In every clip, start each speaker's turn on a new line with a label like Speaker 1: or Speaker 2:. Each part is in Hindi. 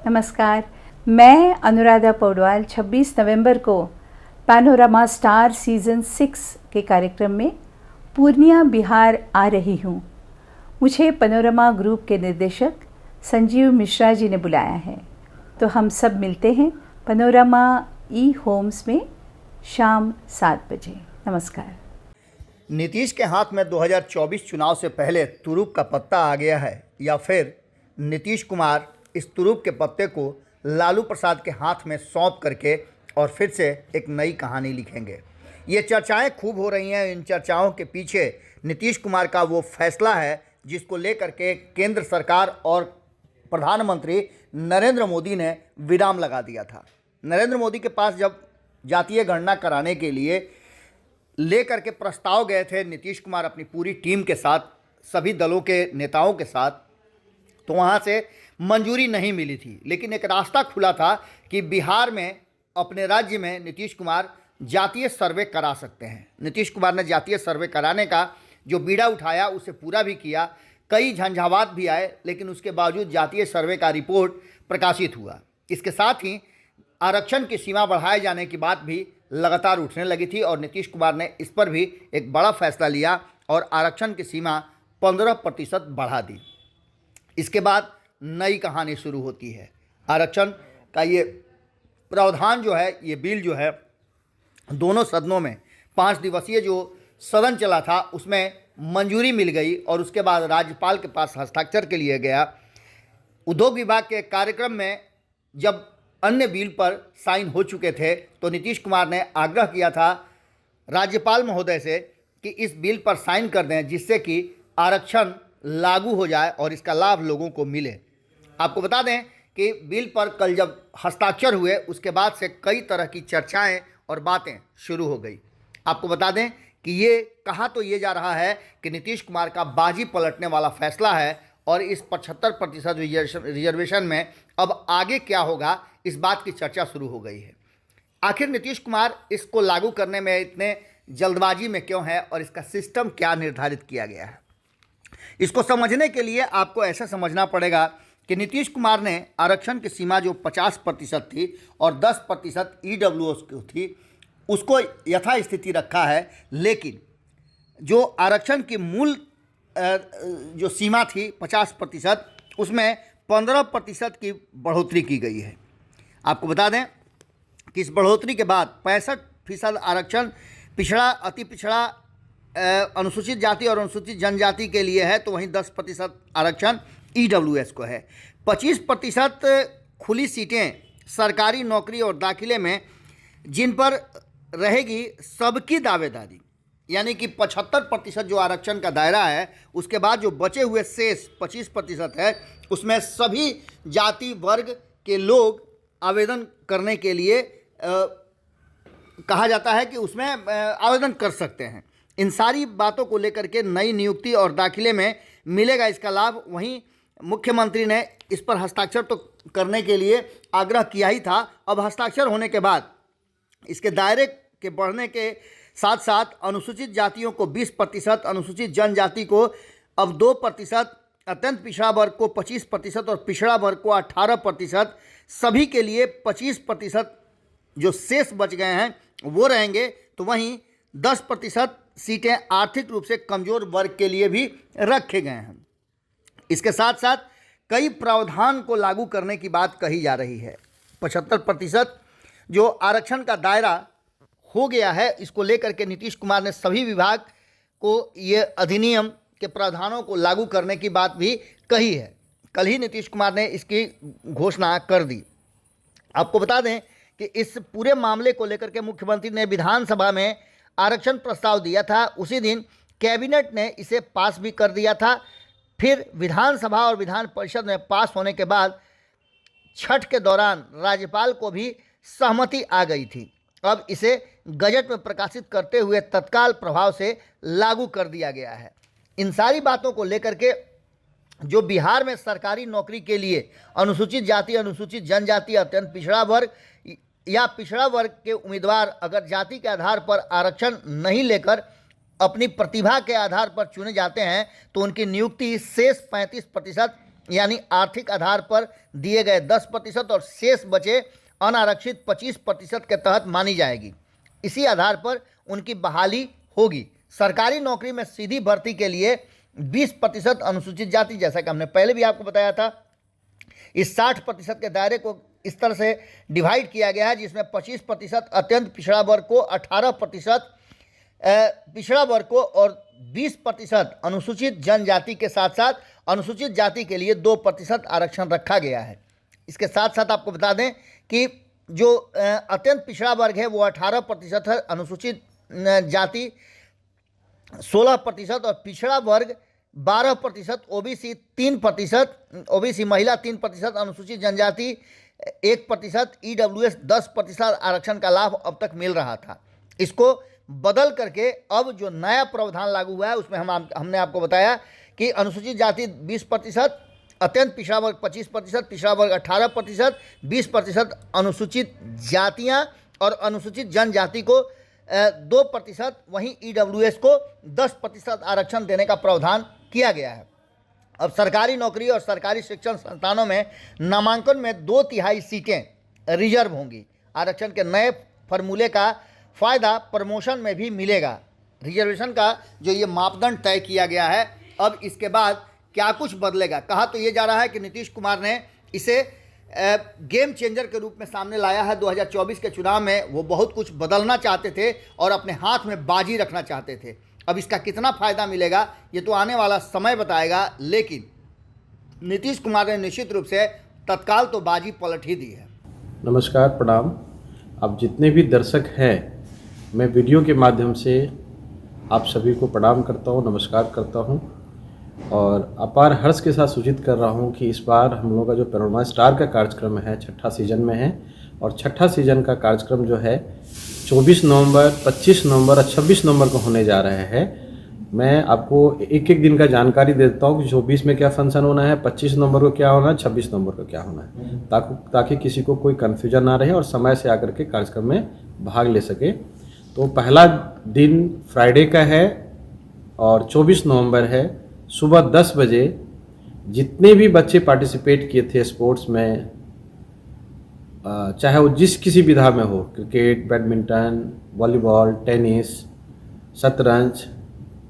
Speaker 1: नमस्कार, मैं अनुराधा पौडवाल 26 नवंबर को पैनोरमा स्टार सीज़न 6 के कार्यक्रम में पूर्णिया बिहार आ रही हूँ। मुझे पैनोरमा ग्रुप के निर्देशक संजीव मिश्रा जी ने बुलाया है, तो हम सब मिलते हैं पैनोरमा ई होम्स में शाम 7 बजे। नमस्कार।
Speaker 2: नीतीश के हाथ में 2024 चुनाव से पहले तुरुप का पत्ता आ गया है या फिर नीतीश कुमार इस तुरुप के पत्ते को लालू प्रसाद के हाथ में सौंप करके और फिर से एक नई कहानी लिखेंगे। ये चर्चाएं खूब हो रही हैं। इन चर्चाओं के पीछे नीतीश कुमार का वो फैसला है जिसको लेकर के केंद्र सरकार और प्रधानमंत्री नरेंद्र मोदी ने विराम लगा दिया था। नरेंद्र मोदी के पास जब जातीय गणना कराने के लिए लेकर के प्रस्ताव गए थे नीतीश कुमार अपनी पूरी टीम के साथ, सभी दलों के नेताओं के साथ, तो वहाँ से मंजूरी नहीं मिली थी। लेकिन एक रास्ता खुला था कि बिहार में, अपने राज्य में नीतीश कुमार जातीय सर्वे करा सकते हैं। नीतीश कुमार ने जातीय सर्वे कराने का जो बीड़ा उठाया उसे पूरा भी किया। कई झंझावात भी आए, लेकिन उसके बावजूद जातीय सर्वे का रिपोर्ट प्रकाशित हुआ। इसके साथ ही आरक्षण की सीमा बढ़ाए जाने की बात भी लगातार उठने लगी थी और नीतीश कुमार ने इस पर भी एक बड़ा फैसला लिया और आरक्षण की सीमा 15% बढ़ा दी। इसके बाद नई कहानी शुरू होती है। आरक्षण का ये प्रावधान जो है, ये बिल जो है, दोनों सदनों में 5 दिवसीय जो सदन चला था उसमें मंजूरी मिल गई और उसके बाद राज्यपाल के पास हस्ताक्षर के लिए गया। उद्योग विभाग के कार्यक्रम में जब अन्य बिल पर साइन हो चुके थे तो नीतीश कुमार ने आग्रह किया था राज्यपाल महोदय से कि इस बिल पर साइन कर दें जिससे कि आरक्षण लागू हो जाए और इसका लाभ लोगों को मिले। आपको बता दें कि बिल पर कल जब हस्ताक्षर हुए उसके बाद से कई तरह की चर्चाएं और बातें शुरू हो गई। आपको बता दें कि ये कहा तो ये जा रहा है कि नीतीश कुमार का बाजी पलटने वाला फैसला है और इस 75% रिजर्वेशन में अब आगे क्या होगा, इस बात की चर्चा शुरू हो गई है। आखिर नीतीश कुमार इसको लागू करने में इतने जल्दबाजी में क्यों है और इसका सिस्टम क्या निर्धारित किया गया है, इसको समझने के लिए आपको ऐसा समझना पड़ेगा कि नीतीश कुमार ने आरक्षण की सीमा जो 50% थी और 10% EWS की थी उसको यथास्थिति रखा है। लेकिन जो आरक्षण की मूल जो सीमा थी 50%, उसमें 15% की बढ़ोतरी की गई है। आपको बता दें कि इस बढ़ोतरी के बाद 65% आरक्षण पिछड़ा, अति पिछड़ा, अनुसूचित जाति और अनुसूचित जनजाति के लिए है, तो वहीं 10% आरक्षण EWS को है। 25% खुली सीटें सरकारी नौकरी और दाखिले में जिन पर रहेगी सबकी दावेदारी, यानी कि 75% जो आरक्षण का दायरा है, उसके बाद जो बचे हुए शेष 25% है उसमें सभी जाति वर्ग के लोग आवेदन करने के लिए कहा जाता है कि उसमें आवेदन कर सकते हैं। इन सारी बातों को लेकर के नई नियुक्ति और दाखिले में मिलेगा इसका लाभ। वहीं मुख्यमंत्री ने इस पर हस्ताक्षर तो करने के लिए आग्रह किया ही था। अब हस्ताक्षर होने के बाद इसके दायरे के बढ़ने के साथ साथ अनुसूचित जातियों को 20%, अनुसूचित जनजाति को अब 2%, अत्यंत पिछड़ा वर्ग को 25% और पिछड़ा वर्ग को 18%, सभी के लिए 25% जो शेष बच गए हैं वो रहेंगे। तो वहीं 10% सीटें आर्थिक रूप से कमज़ोर वर्ग के लिए भी रखे गए हैं। इसके साथ साथ कई प्रावधान को लागू करने की बात कही जा रही है। 75% जो आरक्षण का दायरा हो गया है, इसको लेकर के नीतीश कुमार ने सभी विभाग को ये अधिनियम के प्रावधानों को लागू करने की बात भी कही है। कल ही नीतीश कुमार ने इसकी घोषणा कर दी। आपको बता दें कि इस पूरे मामले को लेकर के मुख्यमंत्री ने विधानसभा में आरक्षण प्रस्ताव दिया था। उसी दिन कैबिनेट ने इसे पास भी कर दिया था। फिर विधानसभा और विधान परिषद में पास होने के बाद छठ के दौरान राज्यपाल को भी सहमति आ गई थी। अब इसे गजट में प्रकाशित करते हुए तत्काल प्रभाव से लागू कर दिया गया है। इन सारी बातों को लेकर के जो बिहार में सरकारी नौकरी के लिए अनुसूचित जाति, अनुसूचित जनजाति, अत्यंत पिछड़ा वर्ग या पिछड़ा वर्ग के उम्मीदवार अगर जाति के आधार पर आरक्षण नहीं लेकर अपनी प्रतिभा के आधार पर चुने जाते हैं तो उनकी नियुक्ति शेष 35% यानी आर्थिक आधार पर दिए गए 10% और शेष बचे अनारक्षित 25% के तहत मानी जाएगी। इसी आधार पर उनकी बहाली होगी। सरकारी नौकरी में सीधी भर्ती के लिए 20% अनुसूचित जाति, जैसा कि हमने पहले भी आपको बताया था, इस 60% के दायरे को इस तरह से डिवाइड किया गया है, जिसमें 25% अत्यंत पिछड़ा वर्ग को, 18% पिछड़ा वर्ग को और 20% अनुसूचित जनजाति के साथ साथ अनुसूचित जाति के लिए 2% आरक्षण रखा गया है। इसके साथ साथ आपको बता दें कि जो अत्यंत पिछड़ा वर्ग है वो 18% है, अनुसूचित जाति 16% और पिछड़ा वर्ग 12%, ओबीसी 3%, ओबीसी महिला 3%, अनुसूचित जनजाति 1%, ईडब्ल्यूएस 10% आरक्षण का लाभ अब तक मिल रहा था। इसको बदल करके अब जो नया प्रावधान लागू हुआ है उसमें हमने आपको बताया कि अनुसूचित जाति 20%, अत्यंत पिछड़ा वर्ग 25%, पिछड़ा वर्ग 18%, 20% अनुसूचित जातियां और अनुसूचित जनजाति को 2%, वहीं ईडब्ल्यूएस को 10% आरक्षण देने का प्रावधान किया गया है। अब सरकारी नौकरी और सरकारी शिक्षण संस्थानों में नामांकन में 2/3 सीटें रिजर्व होंगी। आरक्षण के नए फार्मूले का फ़ायदा प्रमोशन में भी मिलेगा। रिजर्वेशन का जो ये मापदंड तय किया गया है, अब इसके बाद क्या कुछ बदलेगा। कहा तो ये जा रहा है कि नीतीश कुमार ने इसे गेम चेंजर के रूप में सामने लाया है। 2024 के चुनाव में वो बहुत कुछ बदलना चाहते थे और अपने हाथ में बाजी रखना चाहते थे। अब इसका कितना फ़ायदा मिलेगा ये तो आने वाला समय बताएगा, लेकिन नीतीश कुमार ने निश्चित रूप से तत्काल तो बाजी पलट ही दी है।
Speaker 3: नमस्कार, प्रणाम। अब जितने भी दर्शक हैं, मैं वीडियो के माध्यम से आप सभी को प्रणाम करता हूं, नमस्कार करता हूं और अपार हर्ष के साथ सूचित कर रहा हूं कि इस बार हम लोगों का जो पैनोरमा स्टार का कार्यक्रम है 6ठा सीजन में है और 6ठा सीजन का कार्यक्रम जो है 24 नवंबर, 25 नवंबर और 26 नवंबर को होने जा रहा है। मैं आपको एक एक दिन का जानकारी देता हूँ कि 24 में क्या फंक्शन होना है, 25 नवंबर को क्या होना है, 26 नवंबर को क्या होना है, ताकि किसी को कोई कन्फ्यूजन ना रहे और समय से आकर के कार्यक्रम में भाग ले सके। तो पहला दिन फ्राइडे का है और 24 नवंबर है। सुबह 10 बजे जितने भी बच्चे पार्टिसिपेट किए थे स्पोर्ट्स में, चाहे वो जिस किसी विधा में हो, क्रिकेट, बैडमिंटन, वॉलीबॉल, टेनिस, शतरंज,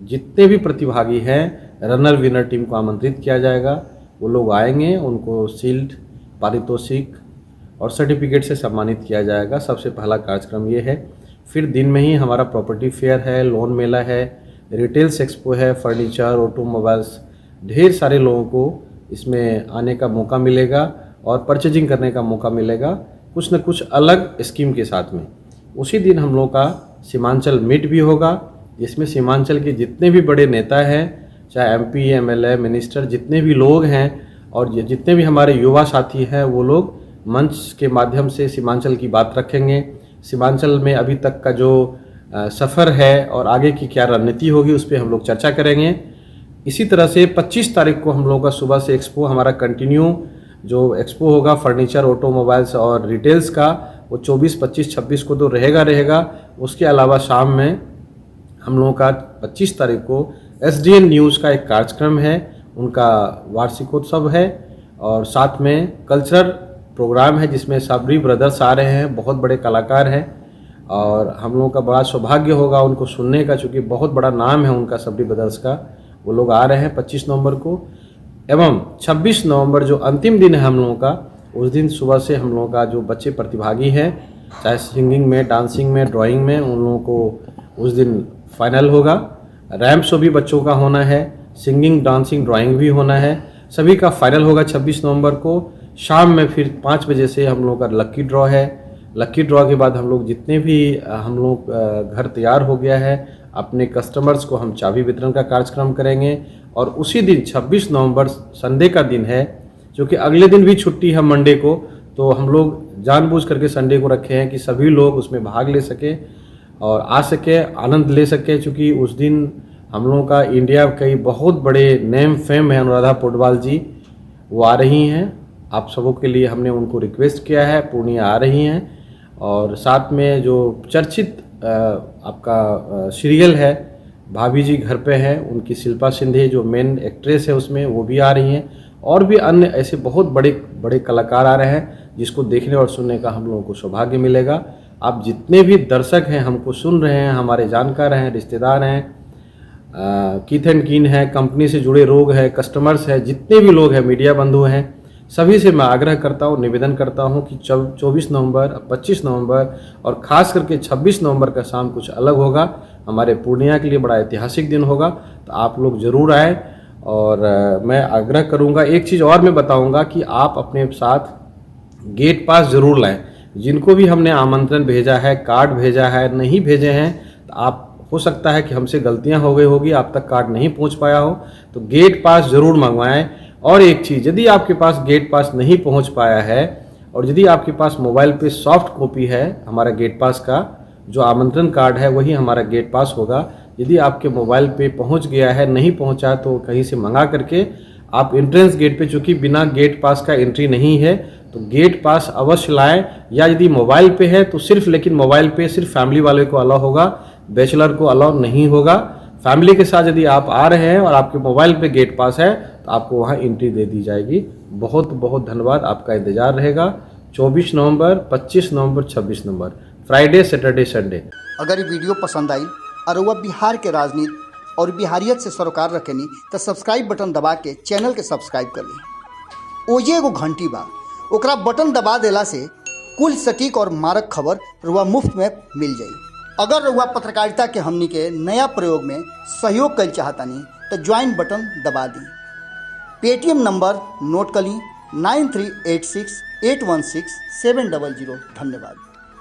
Speaker 3: जितने भी प्रतिभागी हैं, रनर विनर टीम को आमंत्रित किया जाएगा। वो लोग आएंगे, उनको शील्ड, पारितोषिक और सर्टिफिकेट से सम्मानित किया जाएगा। सबसे पहला कार्यक्रम ये है। फिर दिन में ही हमारा प्रॉपर्टी फेयर है, लोन मेला है, रिटेल्स एक्सपो है, फर्नीचर, ऑटोमोबाइल्स, ढेर सारे लोगों को इसमें आने का मौका मिलेगा और परचेजिंग करने का मौका मिलेगा, कुछ न कुछ अलग स्कीम के साथ में। उसी दिन हम लोग का सीमांचल मीट भी होगा, जिसमें सीमांचल के जितने भी बड़े नेता हैं, चाहे एमपी, एमएलए, मिनिस्टर, जितने भी लोग हैं और जितने भी हमारे युवा साथी हैं, वो लोग मंच के माध्यम से सीमांचल की बात रखेंगे। सीमांचल में अभी तक का जो सफ़र है और आगे की क्या रणनीति होगी उस पर हम लोग चर्चा करेंगे। इसी तरह से 25 तारीख को हम लोगों का सुबह से एक्सपो हमारा कंटिन्यू जो एक्सपो होगा फर्नीचर, ऑटोमोबाइल्स और रिटेल्स का, वो 24, 25, 26 को तो रहेगा। उसके अलावा शाम में हम लोगों का 25 तारीख को एसडीएन न्यूज़ का एक कार्यक्रम है, उनका वार्षिकोत्सव है और साथ में कल्चरल प्रोग्राम है जिसमें सबरी ब्रदर्स आ रहे हैं, बहुत बड़े कलाकार हैं और हम लोगों का बड़ा सौभाग्य होगा उनको सुनने का, चूँकि बहुत बड़ा नाम है उनका सबरी ब्रदर्स का। वो लोग आ रहे हैं 25 नवंबर को। एवं 26 नवंबर जो अंतिम दिन है हम लोगों का, उस दिन सुबह से हम लोगों का जो बच्चे प्रतिभागी हैं, चाहे सिंगिंग में, डांसिंग में, ड्राइंग में, उन लोगों को उस दिन फाइनल होगा। रैम्प शो भी बच्चों का होना है, सिंगिंग, डांसिंग, ड्राइंग भी होना है, सभी का फाइनल होगा 26 नवंबर को। शाम में फिर 5 बजे से हम लोगों का लक्की ड्रॉ है। लक्की ड्रॉ के बाद हम लोग जितने भी हम लोग घर तैयार हो गया है, अपने कस्टमर्स को हम चाबी वितरण का कार्यक्रम करेंगे। और उसी दिन 26 नवंबर संडे का दिन है, जो कि अगले दिन भी छुट्टी है मंडे को, तो हम लोग जानबूझ करके संडे को रखे हैं कि सभी लोग उसमें भाग ले सके और आ सके, आनंद ले सके। चूँकि उस दिन हम लोगों का इंडिया कई बहुत बड़े नेम फेम है, अनुराधा पौडवाल जी वो आ रही हैं। आप सबों के लिए हमने उनको रिक्वेस्ट किया है, पूर्णिया आ रही हैं। और साथ में जो चर्चित आपका सीरियल है भाभी जी घर पे है, उनकी शिल्पा शिंदे जो मेन एक्ट्रेस है उसमें, वो भी आ रही हैं। और भी अन्य ऐसे बहुत बड़े बड़े कलाकार आ रहे हैं जिसको देखने और सुनने का हम लोगों को सौभाग्य मिलेगा। आप जितने भी दर्शक हैं, हमको सुन रहे हैं, हमारे जानकार हैं, रिश्तेदार हैं, कीथ एंड कीन है, कंपनी से जुड़े लोग हैं, कस्टमर्स हैं, जितने भी लोग हैं, मीडिया बंधु हैं, सभी से मैं आग्रह करता हूँ, निवेदन करता हूँ कि 24 नवंबर, 25 नवंबर और ख़ास करके 26 नवंबर का शाम कुछ अलग होगा। हमारे पूर्णिया के लिए बड़ा ऐतिहासिक दिन होगा, तो आप लोग ज़रूर आए। और मैं आग्रह करूँगा, एक चीज़ और मैं बताऊँगा कि आप अपने साथ गेट पास ज़रूर लाएँ। जिनको भी हमने आमंत्रण भेजा है, कार्ड भेजा है, नहीं भेजे हैं, तो आप हो सकता है कि हमसे गलतियां हो गई होगी, आप तक कार्ड नहीं पहुंच पाया हो, तो गेट पास ज़रूर मंगवाएं। और एक चीज़, यदि आपके पास गेट पास नहीं पहुंच पाया है और यदि आपके पास मोबाइल पे सॉफ्ट कॉपी है हमारा गेट पास का, जो आमंत्रण कार्ड है वही हमारा गेट पास होगा। यदि आपके मोबाइल पे पहुंच गया है, नहीं पहुंचा, तो कहीं से मंगा करके आप एंट्रेंस गेट पे, चूँकि बिना गेट पास का एंट्री नहीं है, तो गेट पास अवश्य लाएं। या यदि मोबाइल पे है तो सिर्फ, लेकिन मोबाइल पे सिर्फ फैमिली वाले को अलाउ होगा, बैचलर को अलाउ नहीं होगा। फैमिली के साथ यदि आप आ रहे हैं और आपके मोबाइल पे गेट पास है तो आपको वहाँ एंट्री दे दी जाएगी। बहुत बहुत धन्यवाद, आपका इंतजार रहेगा। 24 नवंबर, 25 नवंबर, 26 नवंबर, फ्राइडे, सैटरडे, संडे।
Speaker 2: अगर ये वीडियो पसंद आई और वह बिहार के राजनीति और बिहारियत से सरोकार रखेनी तो सब्सक्राइब बटन दबा के चैनल के सब्सक्राइब कर ली। ओजे एगो घंटी बा, ओकरा बटन दबा देला से कुल सटीक और मारक खबर रुआ मुफ्त में मिल जाई। अगर रुआ पत्रकारिता के हमनी के नया प्रयोग में सहयोग कर चाहतानी तो ज्वाइन बटन दबा दी। पेटीएम नंबर नोट कर ली 9386816700। धन्यवाद।